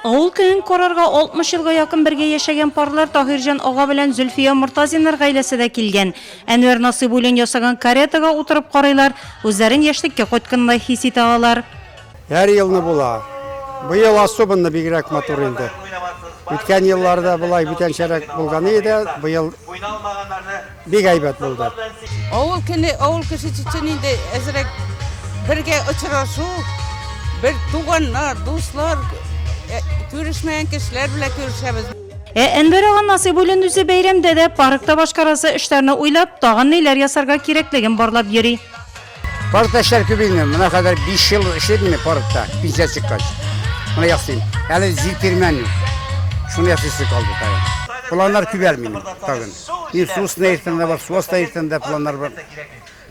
Авыл көнен карарга 60 елга якын бергә яшәгән парлар Таһирҗан ага белән Зөлфия Муртазиннар гаиләсе дә килгән. Әнвәр Насыйбуллин ясаган каретага утырып карыйлар, үзләрен яшьлеккә кайткандай хис итә алалар. Her yılını bula. Bu yıl особенно бигрәк матур инде. Үткән елларда булай бүтәнчәрәк булган иде, bu yıl бик әйбәт булды. Авыл кеше өчен инде әзрәк бергә очрашу, бер туганнар, дуслар, күрешмәгән кешеләр белән күрешәбез. Әнвәр ага Насыйбуллин үзе бәйрәмдә дә паркта башкарасы эшләрне уйлап, тагын ниләр ясарга кирәклеген барлап йөри. Паркта эшләр күп инде. Менә хәзер 5 ел эшләдем паркта, пенсия чыккач. Менә ясыйм. Әле зилтермән. Шуны ясыйсы калды тагын. Планнар күбәр минем тагын. Мин сус нәйтендә бар, сус нәйтендә планнар бар.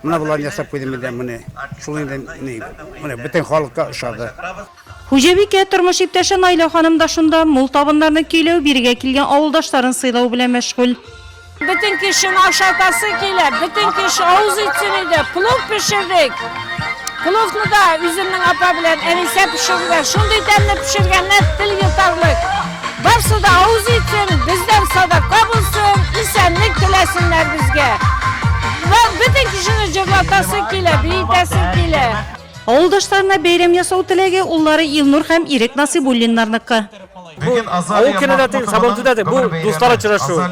Менә буларны ясап куйдым инде менә. Шул инде менә бөтен халыкка ошады. Хуҗабикә тормыш иптәше Найла ханым да шунда мул табыннарны көйләү биргә килгән авылдашларын сыйлау белән мәшгуль. Bütün kişinin aşağıtası gelir, bütün kişi ağız içini de plov pişirdik. Plovnu da üzümün apa bilen enise pişirdiler. Şunday demle pişirgenler dil yutarlık. Varsa da ağız için bizden sadaka bulsun, isenlik dilesinler bizge. Ve bütün kişinin cırlatası gelir, büyütesi gelir. Авылдашларына бәйрәм ясау теләге уллары Илнур һәм Ирек Насыйбуллиннарныкы. Авыл кенәдәте Сабантуйда бу дуслар очрашу.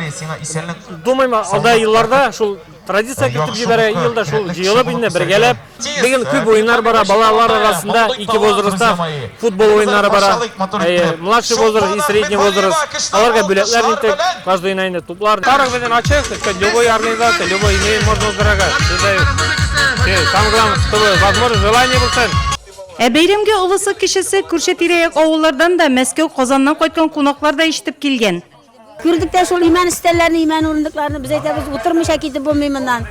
Думыйм, алда елларда шул традиция китеп җибәрә, елда шул җыелып инде бергәләп. Бүген күп уеннар бара, балалар арасында ике возрастта футбол уеннары бара. Младший возраст и средний возраст. Аларга бүләкләр итеп, каждый инде туплар. Тарых белән ачык, любой организация, любой имеет можно узгырага. Самое главное, чтобы возможно желание булсын. Бәйрәмгә улысы кешесе күрше тирә-як авыллардан да Мәскәү, Казаннан кайткан кунаклар да ишетеп килгән. Күрдек тә шул иман истәлләрне, иман урындыкларны без әйтәбез, утырмыша китеп булмый моннан.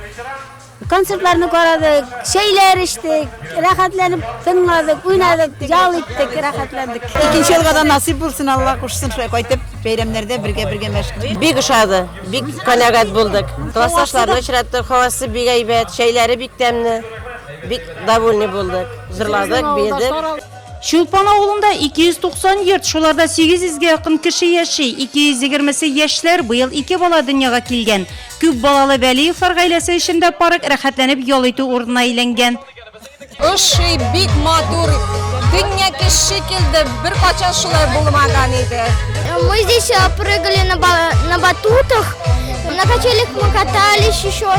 Концертларны карадык, шәйләр иштек, рәхәтләнеп тыңладык, уйнадык, ял иттек, рәхәтләндек. Икенче елга да насип булсын, Алла кушсын, шулай кайтып бәйрәмнәрдә бергә мәшгуль. Бик ошады, бик канәгать булдык. Классташларны очраттык, һавасы бик әйбәт, шәйләре бик тәмле. Бик довольны булдык. Җырладык, бедек. Чулпан авылында 290 йорт, шуларда 800-гә якын кеше яши. 220-се яшьләр, быел 2 бала дөньяга килгән. Күп балалы Вәлиевлар гаиләсе эчендә парк рәхәтләнеп ял итү урынына әйләнгән. Ошый бик матур, дөнья шикелле беркайчан шулай булмаган иде. Мы здесь прыгали на батутах, на качелях мы катались еще,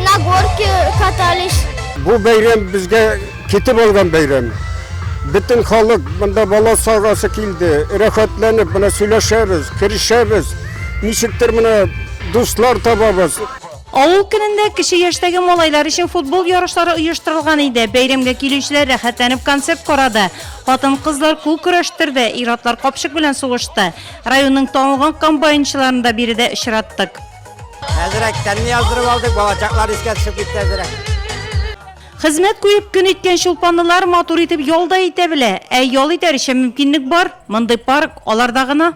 на горке катались. Bu бәйрәм безгә китеп алган бәйрәм. Bütün халык монда бала сагасы килде. Рәхәтләнеп менә сөйләшәбез, керешәбез. Ничектер менә дуслар табабыз. Авыл көнендә кеше яшьтәге малайлар өчен футбол ярышлары оештырылган иде. Бәйрәмгә килүчеләр рәхәтләнеп концерт карады. Хатын-кызлар кул көрәштерде, ир-атлар капчык белән сугышты. Районның танылган комбайнчыларын да биредә очраттык. Әзрәк тәнне яздырып алдык, балачаклар искә төшеп китте әзрәк. Хезмәт куеп көн иткән чулпанлылар матур итеп ялда итә белә. Ял итәр өчен мөмкинлек бар. Мондый парк аларда гына.